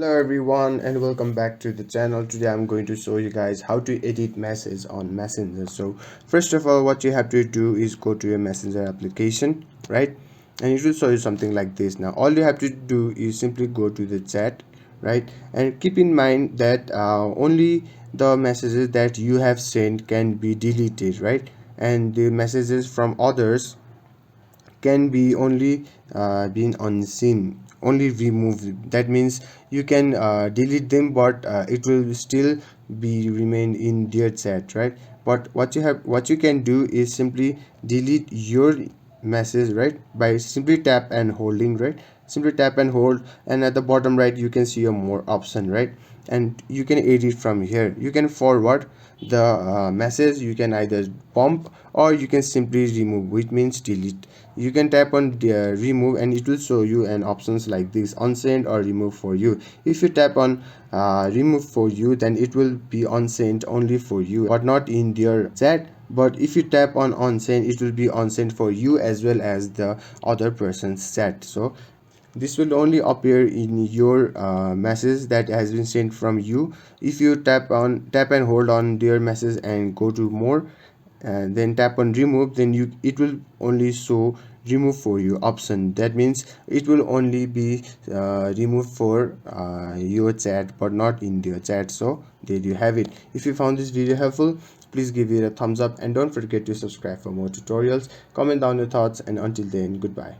Hello everyone and welcome back to the channel. Today I'm going to show you guys how to edit message on Messenger. So first of all, what you have to do is go to your Messenger application, right? And it will show you something like this. Now all you have to do is simply go to the chat, right? And keep in mind that only the messages that you have sent can be deleted, right? And the messages from others can be only being unseen, only removed. That means you can delete them, but it will still be remain in their chat, right? But what you can do is simply delete your message, right, by simply tap and holding, right? Simply tap and hold, and at the bottom right you can see a more option, right? And you can edit from here. You can forward the message, you can either bump or you can simply remove, which means delete. You can tap on the remove and it will show you an options like this: unsend or remove for you. If you tap on remove for you, then it will be unsent only for you but not in their chat. But if you tap on unsend, it will be unsent for you as well as the other person's chat. So this will only appear in your message that has been sent from you. If you tap and hold on their message and go to more and then tap on remove, then it will only show remove for you option. That means it will only be removed for your chat but not in their chat. So there you have it. If you found this video helpful, please give it a thumbs up and don't forget to subscribe for more tutorials. Comment down your thoughts, and until then, goodbye.